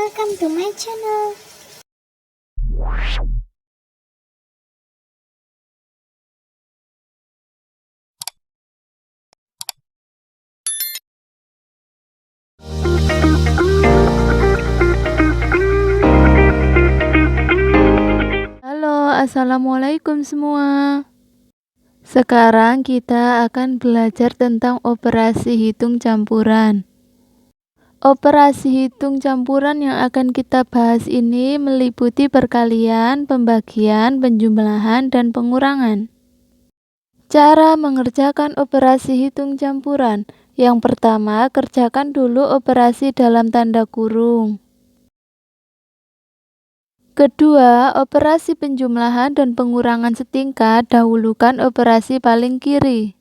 welcome to my channel. Halo, assalamualaikum semua. Sekarang kita akan belajar tentang operasi hitung campuran. Operasi hitung campuran yang akan kita bahas ini meliputi perkalian, pembagian, penjumlahan, dan pengurangan. Cara mengerjakan operasi hitung campuran. Yang pertama, kerjakan dulu operasi dalam tanda kurung. Kedua, operasi penjumlahan dan pengurangan setingkat, dahulukan operasi paling kiri.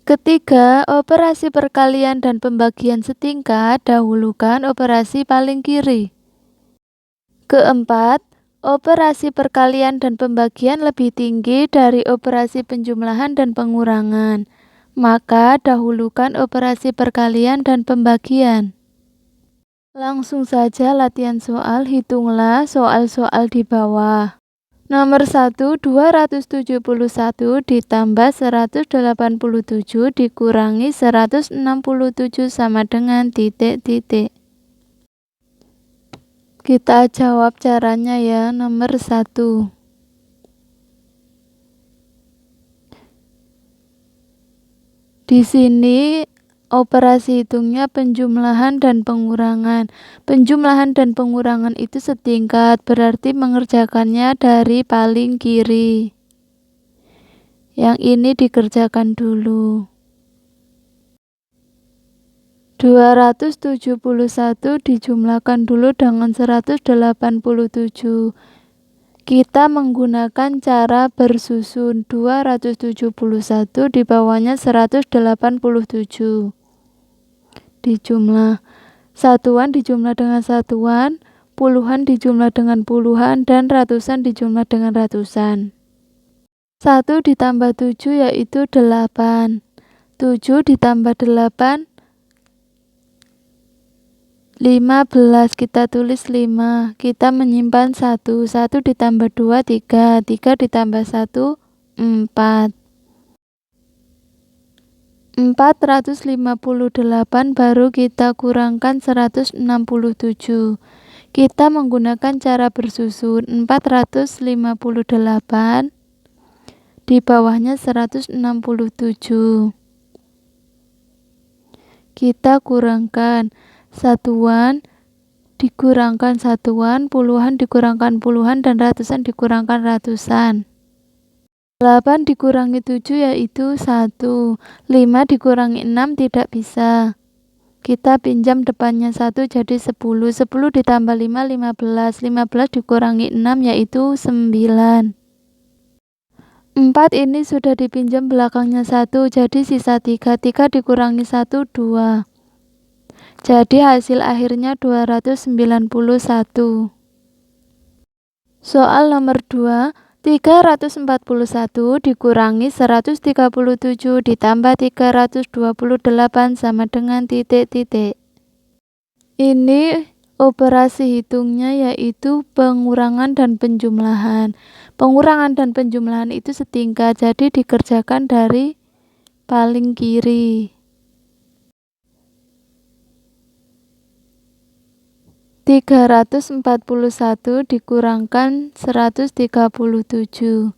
Ketiga, operasi perkalian dan pembagian setingkat, dahulukan operasi paling kiri. Keempat, operasi perkalian dan pembagian lebih tinggi dari operasi penjumlahan dan pengurangan, maka dahulukan operasi perkalian dan pembagian. Langsung saja latihan soal, hitunglah soal-soal di bawah. Nomor 1, 271 ditambah 187 dikurangi 167 sama dengan titik-titik. Kita jawab caranya ya. Nomor 1. Di sini operasi hitungnya penjumlahan dan pengurangan. Penjumlahan dan pengurangan itu setingkat, berarti mengerjakannya dari paling kiri. Yang ini dikerjakan dulu. 271 dijumlahkan dulu dengan 187. Kita menggunakan cara bersusun. 271 di bawahnya 187. Dijumlah. Satuan dijumlah dengan satuan, puluhan dijumlah dengan puluhan, dan ratusan dijumlah dengan ratusan. 1 ditambah 7 yaitu 8. 7 ditambah 8, 15, kita tulis 5. Kita menyimpan 1. 1 ditambah 2, 3. 3 ditambah 1, 4. 458 baru kita kurangkan 167. Kita menggunakan cara bersusun. 458 di bawahnya 167. Kita kurangkan. Satuan dikurangkan satuan, puluhan dikurangkan puluhan, dan ratusan dikurangkan ratusan. 8 dikurangi 7 yaitu 1. 5 dikurangi 6 tidak bisa. Kita pinjam depannya 1 jadi 10. 10 ditambah 5, 15. 15 dikurangi 6 yaitu 9. 4 ini sudah dipinjam belakangnya 1 jadi sisa 3. 3 dikurangi 1, 2. Jadi hasil akhirnya 291. Soal nomor 2, 341 dikurangi 137 ditambah 328 sama dengan titik-titik. Ini operasi hitungnya yaitu pengurangan dan penjumlahan. Pengurangan dan penjumlahan itu setingkat, jadi dikerjakan dari paling kiri. 341 dikurangkan 137.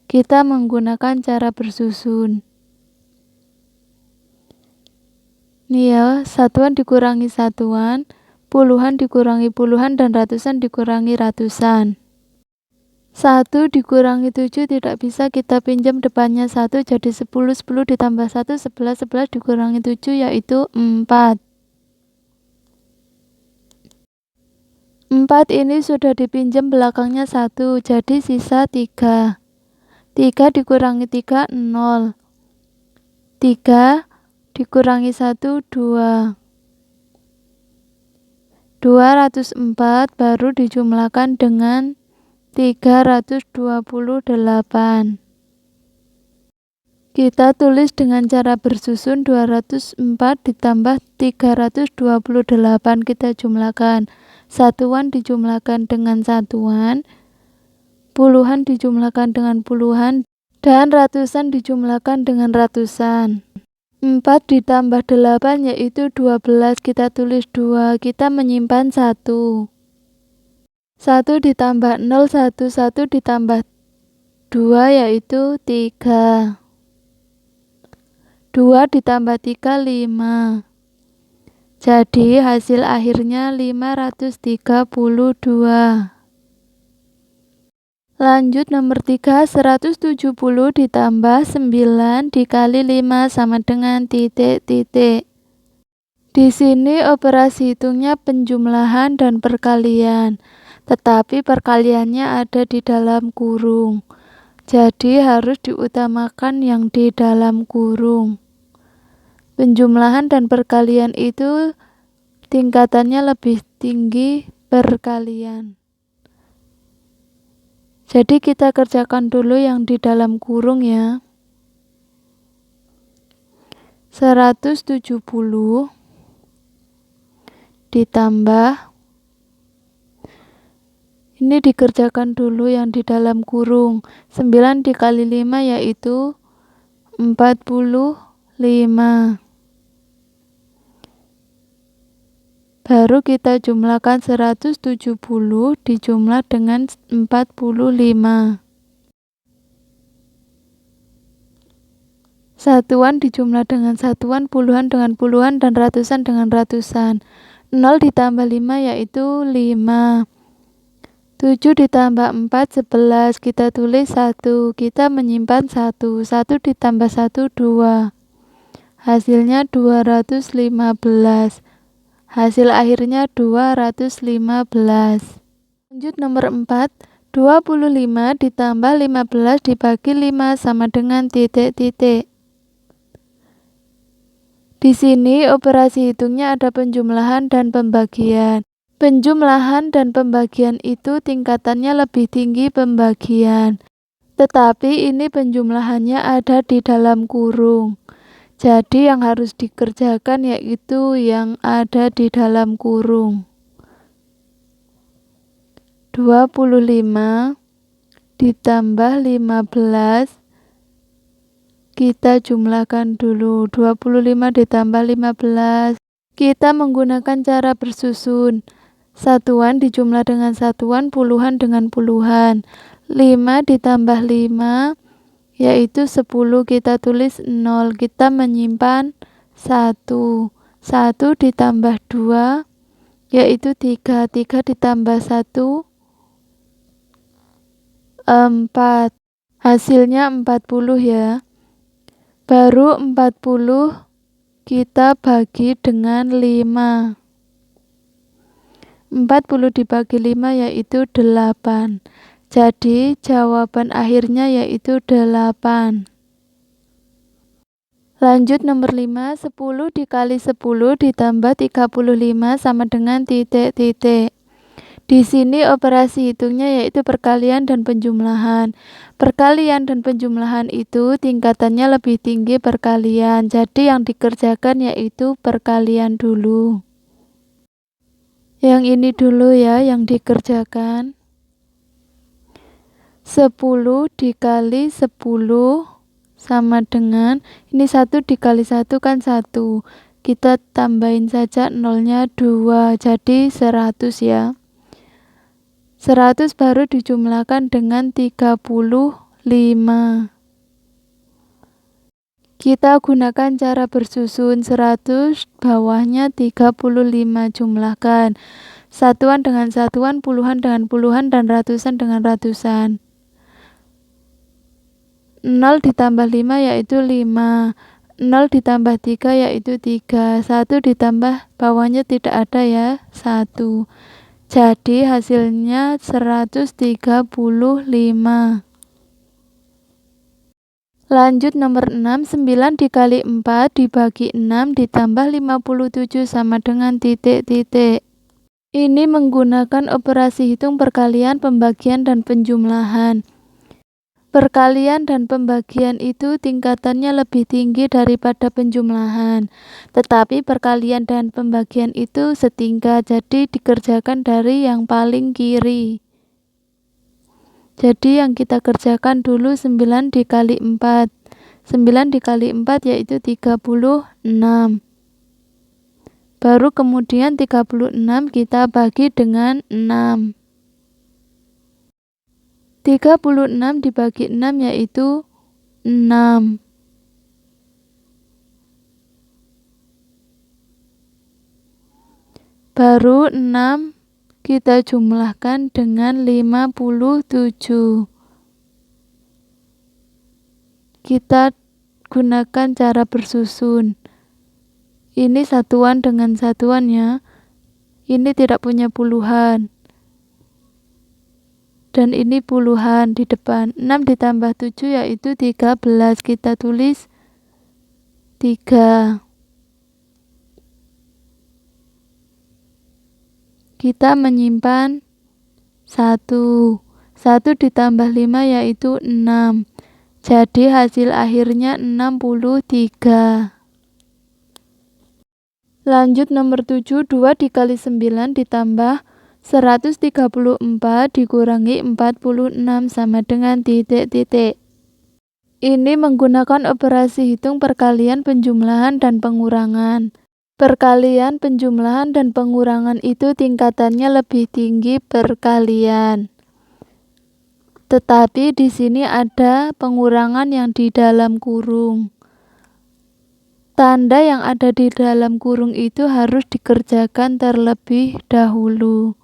Kita menggunakan cara bersusun. Nih ya, satuan dikurangi satuan, puluhan dikurangi puluhan, dan ratusan dikurangi ratusan. 1 dikurangi 7 tidak bisa, kita pinjam depannya 1 jadi 10. 10 ditambah 1, 11. 11 dikurangi 7 yaitu 4. 4 ini sudah dipinjam belakangnya 1 jadi sisa 3. 3 dikurangi 3, 0. 3 dikurangi 1, 2. 204 baru dijumlahkan dengan 328. Kita tulis dengan cara bersusun 204 ditambah 328, kita jumlahkan. Satuan dijumlahkan dengan satuan, puluhan dijumlahkan dengan puluhan, dan ratusan dijumlahkan dengan ratusan. 4 ditambah 8 yaitu 12, kita tulis 2, kita menyimpan 1. 1 ditambah 0, 1 ditambah 2 yaitu 3. 2 ditambah 3, 5. Jadi hasil akhirnya 532. Lanjut nomor 3, 170 ditambah 9 dikali 5 sama dengan titik-titik. Di sini operasi hitungnya penjumlahan dan perkalian, tetapi perkaliannya ada di dalam kurung. Jadi harus diutamakan yang di dalam kurung. Penjumlahan dan perkalian itu tingkatannya lebih tinggi perkalian. Jadi kita kerjakan dulu yang di dalam kurung ya. 170 ditambah, ini dikerjakan dulu yang di dalam kurung. 9 dikali 5 yaitu 45. Baru kita jumlahkan 170 dijumlah dengan 45. Satuan dijumlah dengan satuan, puluhan dengan puluhan, dan ratusan dengan ratusan. 0 ditambah 5 yaitu 5. 7 ditambah 4, 11. Kita tulis 1. Kita menyimpan 1. 1 ditambah 1, 2. Hasilnya 215. Hasil akhirnya 215. Lanjut nomor 4. 25 ditambah 15 dibagi 5 sama dengan titik-titik. Di sini operasi hitungnya ada penjumlahan dan pembagian. Penjumlahan dan pembagian itu tingkatannya lebih tinggi pembagian. Tetapi ini penjumlahannya ada di dalam kurung. Jadi yang harus dikerjakan yaitu yang ada di dalam kurung. 25 ditambah 15. Kita jumlahkan dulu. 25 ditambah 15. Kita menggunakan cara bersusun. Satuan dijumlah dengan satuan, puluhan dengan puluhan. 5 ditambah 5 yaitu 10, kita tulis 0. Kita menyimpan 1. 1 ditambah 2 yaitu 3. 3 ditambah 1, 4. Hasilnya 40 ya. Baru 40 kita bagi dengan 5. 40 dibagi 5 yaitu 8. Jadi jawaban akhirnya yaitu 8. Lanjut nomor 5. 10 dikali 10 ditambah 35 sama dengan titik-titik. Di sini operasi hitungnya yaitu perkalian dan penjumlahan. Perkalian dan penjumlahan itu tingkatannya lebih tinggi perkalian. Jadi yang dikerjakan yaitu perkalian dulu. Yang ini dulu ya yang dikerjakan. 10 dikali 10 sama dengan, ini 1 dikali 1 kan 1. Kita tambahin saja nolnya 2, jadi 100 ya. 100 baru dijumlahkan dengan 35. Kita gunakan cara bersusun. 100 bawahnya 35, jumlahkan. Satuan dengan satuan, puluhan dengan puluhan, dan ratusan dengan ratusan. 0 ditambah 5 yaitu 5. 0 ditambah 3 yaitu 3. 1 ditambah bawahnya tidak ada ya, 1. Jadi hasilnya 135. Lanjut nomor 6. 9 dikali 4 dibagi 6 ditambah 57 sama dengan titik-titik. Ini menggunakan operasi hitung perkalian, pembagian, dan penjumlahan. Perkalian dan pembagian itu tingkatannya lebih tinggi daripada penjumlahan. Tetapi perkalian dan pembagian itu setingkat, jadi dikerjakan dari yang paling kiri. Jadi yang kita kerjakan dulu 9 dikali 4. 9 dikali 4 yaitu 36. Baru kemudian 36 kita bagi dengan 6. 36 dibagi 6 yaitu 6. Baru 6 kita jumlahkan dengan 57. Kita gunakan cara bersusun. Ini satuan dengan satuan ya. Ini tidak punya puluhan. Dan ini puluhan di depan. 6 ditambah 7 yaitu 13. Kita tulis 3. Kita menyimpan 1. 1 ditambah 5 yaitu 6. Jadi hasil akhirnya 63. Lanjut nomor 7. 2 dikali 9 ditambah 134 dikurangi 46 sama dengan titik-titik. Ini menggunakan operasi hitung perkalian, penjumlahan, dan pengurangan. Perkalian, penjumlahan, dan pengurangan itu tingkatannya lebih tinggi perkalian. Tetapi di sini ada pengurangan yang di dalam kurung. Tanda yang ada di dalam kurung itu harus dikerjakan terlebih dahulu.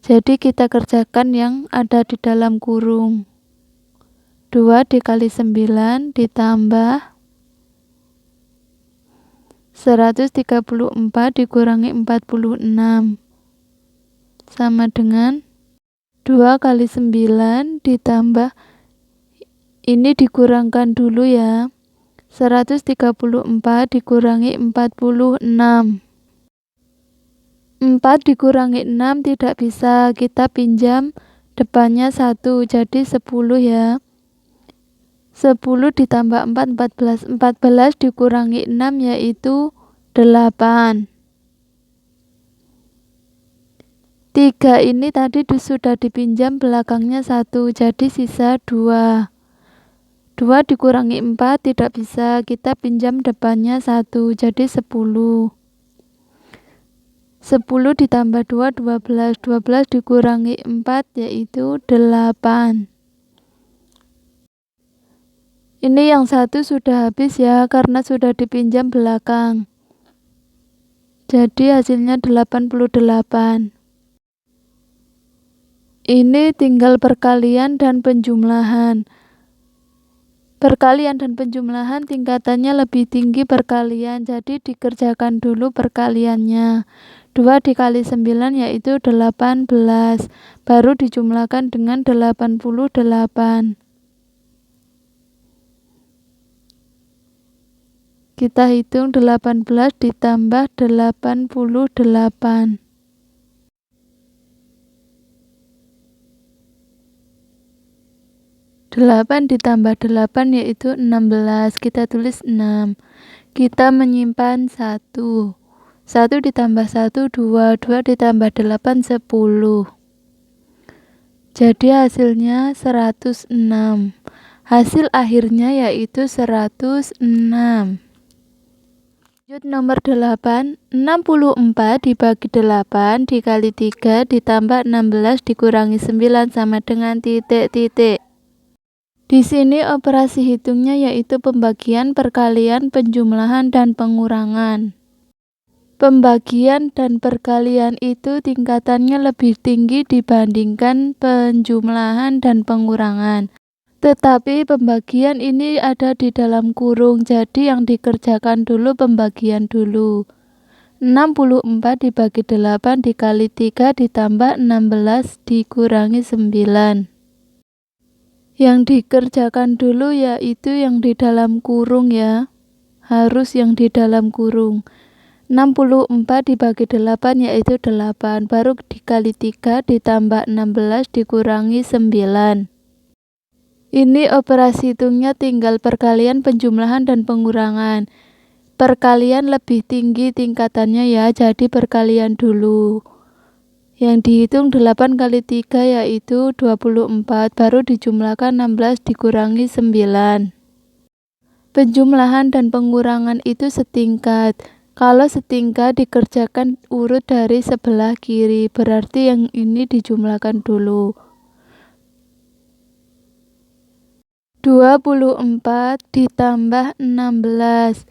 Jadi kita kerjakan yang ada di dalam kurung. 2 dikali 9 ditambah 134 dikurangi 46 sama dengan 2 kali 9 ditambah, ini dikurangkan dulu ya, 134 dikurangi 46. 4 dikurangi 6 tidak bisa, kita pinjam depannya 1, jadi 10 ya. 10 ditambah 4, 14. 14 dikurangi 6 yaitu 8. 3 ini tadi sudah dipinjam belakangnya 1, jadi sisa 2. 2 dikurangi 4 tidak bisa, kita pinjam depannya 1, jadi 10. 10 ditambah 2, 12. 12 dikurangi 4 yaitu 8. Ini yang satu sudah habis ya, karena sudah dipinjam belakang. Jadi hasilnya 88. Ini tinggal perkalian dan penjumlahan. Perkalian dan penjumlahan tingkatannya lebih tinggi perkalian, jadi dikerjakan dulu perkaliannya. 2 dikali 9 yaitu 18, baru dijumlahkan dengan 88. Kita hitung 18 ditambah 88. 8 ditambah 8 yaitu 16. Kita tulis 6. Kita menyimpan 1. 1 ditambah 1, 2. 2 ditambah 8, 10. Jadi hasilnya 106. Hasil akhirnya yaitu 106. Lanjut nomor 8. 64 dibagi 8 dikali 3 ditambah 16 dikurangi 9 sama dengan titik-titik. Di sini operasi hitungnya yaitu pembagian, perkalian, penjumlahan, dan pengurangan. Pembagian dan perkalian itu tingkatannya lebih tinggi dibandingkan penjumlahan dan pengurangan. Tetapi pembagian ini ada di dalam kurung, jadi yang dikerjakan dulu pembagian dulu. 64 dibagi 8 dikali 3 ditambah 16 dikurangi 9. Yang dikerjakan dulu yaitu yang di dalam kurung ya. Harus yang di dalam kurung. 64 dibagi 8 yaitu 8. Baru dikali 3 ditambah 16 dikurangi 9. Ini operasi hitungnya tinggal perkalian, penjumlahan, dan pengurangan. Perkalian lebih tinggi tingkatannya ya, jadi perkalian dulu. Yang dihitung 8 kali 3 yaitu 24, baru dijumlahkan 16 dikurangi 9. Penjumlahan dan pengurangan itu setingkat. Kalau setingkat dikerjakan urut dari sebelah kiri, berarti yang ini dijumlahkan dulu. 24 ditambah 16.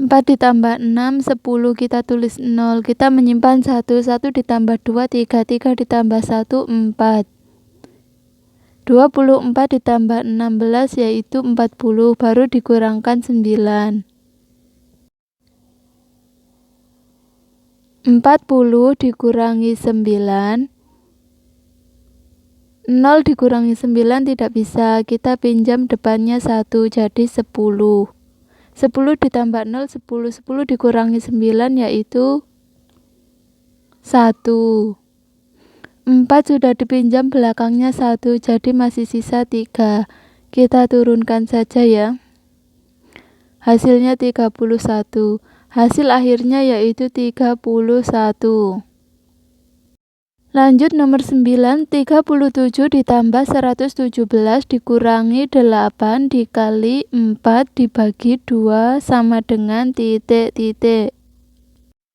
4 ditambah 6, 10, kita tulis 0. Kita menyimpan 1 ditambah 2, 3 ditambah 1, 4. 24 ditambah 16 yaitu 40, baru dikurangkan 9. 40 dikurangi 9. 0 dikurangi 9 tidak bisa, kita pinjam depannya 1, jadi 10. 10 ditambah 0, 10 dikurangi 9 yaitu 1. 4 sudah dipinjam belakangnya 1, jadi masih sisa 3. Kita turunkan saja ya. Hasilnya 31. Hasil akhirnya yaitu 31. Lanjut nomor 9, 37 ditambah 117 dikurangi 8 dikali 4 dibagi 2 sama dengan titik-titik.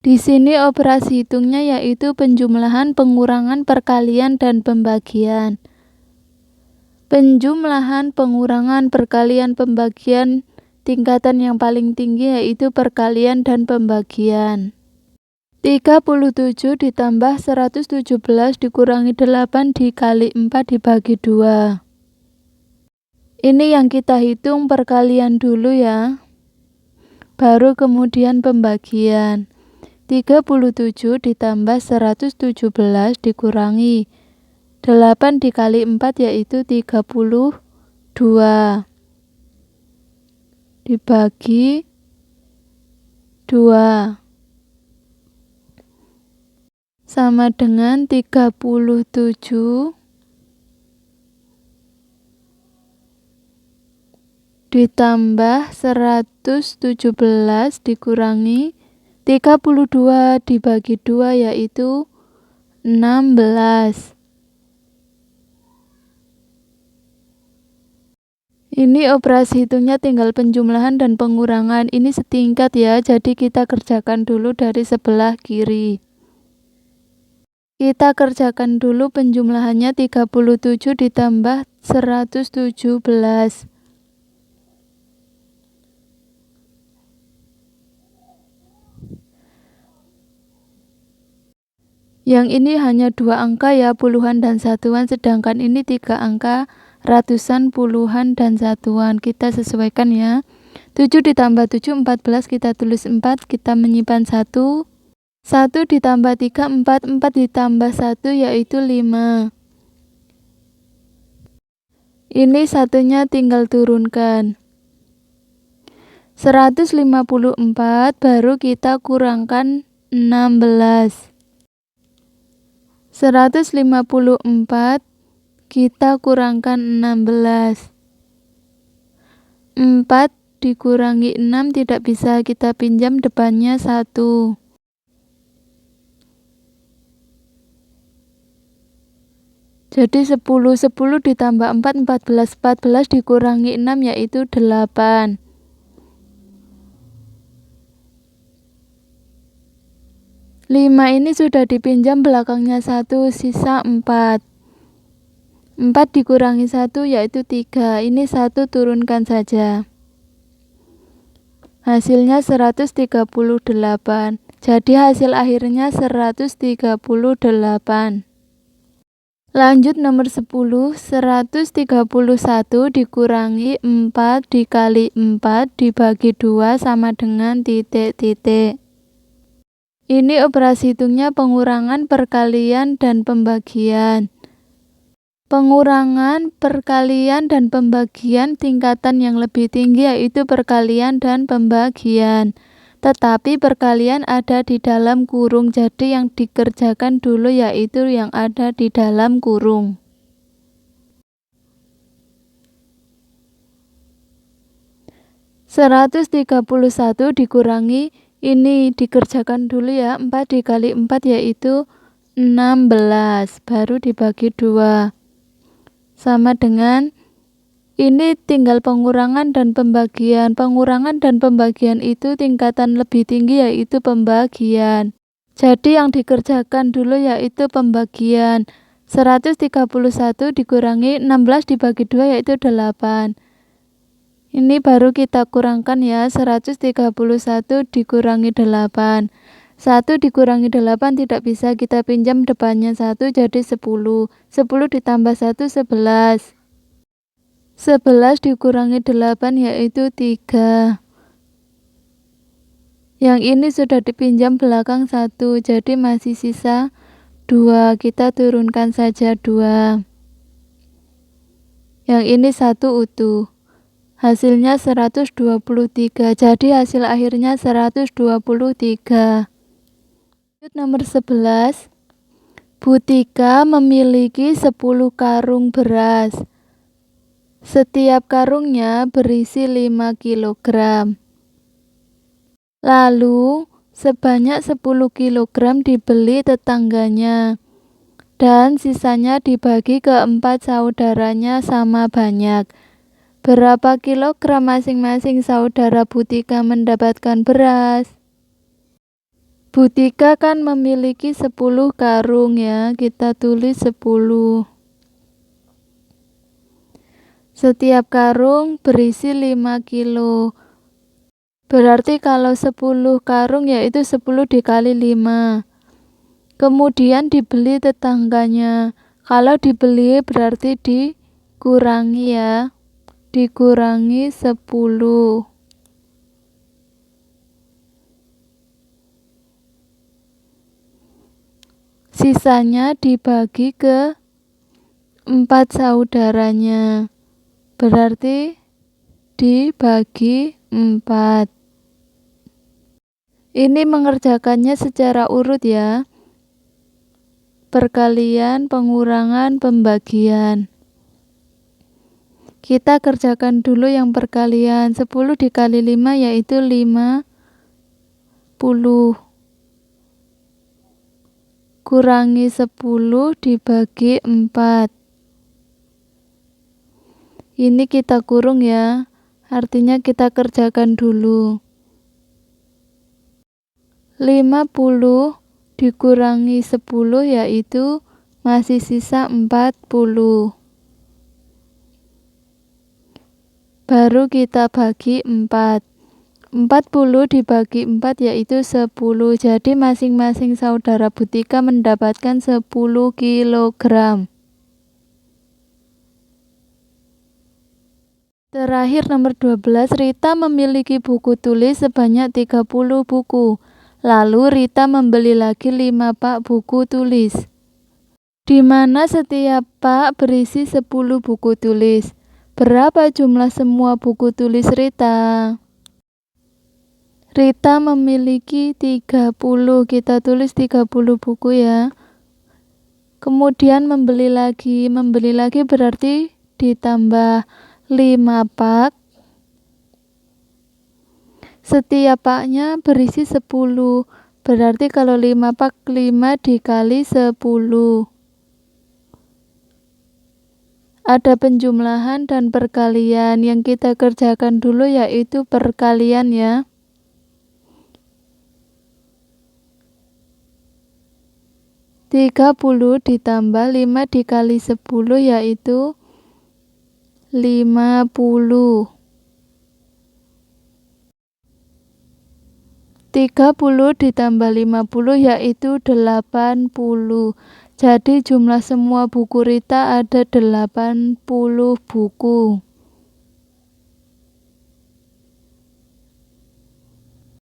Di sini operasi hitungnya yaitu penjumlahan, pengurangan, perkalian, dan pembagian. Penjumlahan, pengurangan, perkalian, pembagian, tingkatan yang paling tinggi yaitu perkalian dan pembagian. 37 ditambah 117 dikurangi 8 dikali 4 dibagi 2. Ini yang kita hitung perkalian dulu ya. Baru kemudian pembagian. 37 ditambah 117 dikurangi 8 dikali 4 yaitu 32. Dibagi 2. Sama dengan 37 ditambah 117 dikurangi 32 dibagi 2 yaitu 16. Ini operasi hitungnya tinggal penjumlahan dan pengurangan. Ini setingkat ya, jadi kita kerjakan dulu dari sebelah kiri. Kita kerjakan dulu penjumlahannya 37 ditambah 117. Yang ini hanya 2 angka ya, puluhan dan satuan, sedangkan ini 3 angka, ratusan, puluhan, dan satuan. Kita sesuaikan ya. 7 ditambah 7, 14, kita tulis 4, kita menyimpan 1. 1 ditambah 3, 4, 4 ditambah 1 yaitu 5. Ini satunya tinggal turunkan. 154 baru kita kurangkan 16. 154 kita kurangkan 16. 4 dikurangi 6 tidak bisa, kita pinjam depannya 1. Jadi 10 ditambah 4, 14 dikurangi 6 yaitu 8. 5 ini sudah dipinjam belakangnya 1, sisa 4. 4 dikurangi 1 yaitu 3. Ini 1 turunkan saja. Hasilnya 138. Jadi hasil akhirnya 138. Lanjut nomor 10, 131 dikurangi 4 dikali 4 dibagi 2 sama dengan titik-titik. Ini operasi hitungnya pengurangan, perkalian, dan pembagian. Pengurangan, perkalian, dan pembagian tingkatan yang lebih tinggi yaitu perkalian dan pembagian. Tetapi perkalian ada di dalam kurung, jadi yang dikerjakan dulu yaitu yang ada di dalam kurung. 131 dikurangi, ini dikerjakan dulu ya, 4 dikali 4 yaitu 16, baru dibagi 2. Sama dengan ini tinggal pengurangan dan pembagian. Pengurangan dan pembagian itu tingkatan lebih tinggi yaitu pembagian. Jadi yang dikerjakan dulu yaitu pembagian. 131 dikurangi 16 dibagi 2 yaitu 8. Ini baru kita kurangkan ya, 131 dikurangi 8. 1 dikurangi 8 tidak bisa kita pinjam depannya 1 jadi 10. 10 ditambah 1 11. 11 dikurangi 8 yaitu 3. Yang ini sudah dipinjam belakang 1 jadi masih sisa 2. Kita turunkan saja 2. Yang ini 1 utuh. Hasilnya 123. Jadi hasil akhirnya 123. Nomor 11. Bu Tika memiliki 10 karung beras. Setiap karungnya berisi 5 kg. Lalu sebanyak 10 kg dibeli tetangganya dan sisanya dibagi ke 4 saudaranya sama banyak. Berapa kilogram masing-masing saudara Bu Tika mendapatkan beras? Bu Tika kan memiliki 10 karung ya, kita tulis 10. Setiap karung berisi 5 kilo. Berarti kalau 10 karung yaitu 10 dikali 5. Kemudian dibeli tetangganya. Kalau dibeli berarti dikurangi ya. Dikurangi 10. Sisanya dibagi ke 4 saudaranya. Berarti dibagi 4. Ini mengerjakannya secara urut ya. Perkalian, pengurangan, pembagian. Kita kerjakan dulu yang perkalian. 10 dikali 5 yaitu 50. Kurangi 10 dibagi 4. Ini kita kurung ya. Artinya kita kerjakan dulu. 50 dikurangi 10 yaitu masih sisa 40. Baru kita bagi 4. 40 dibagi 4 yaitu 10. Jadi masing-masing saudara Bu Tika mendapatkan 10 kg. Terakhir nomor 12, Rita memiliki buku tulis sebanyak 30 buku. Lalu Rita membeli lagi 5 pak buku tulis. Di mana setiap pak berisi 10 buku tulis. Berapa jumlah semua buku tulis Rita? Rita memiliki 30, kita tulis 30 buku ya. Kemudian membeli lagi berarti ditambah 5 pak. Setiap paknya berisi 10, berarti kalau 5 pak 5 dikali 10. Ada penjumlahan dan perkalian. Yang kita kerjakan dulu yaitu perkalian ya. (30) ditambah 5 dikali 10 yaitu 50. 30 ditambah 50 yaitu 80. Jadi jumlah semua buku Rita ada 80 buku.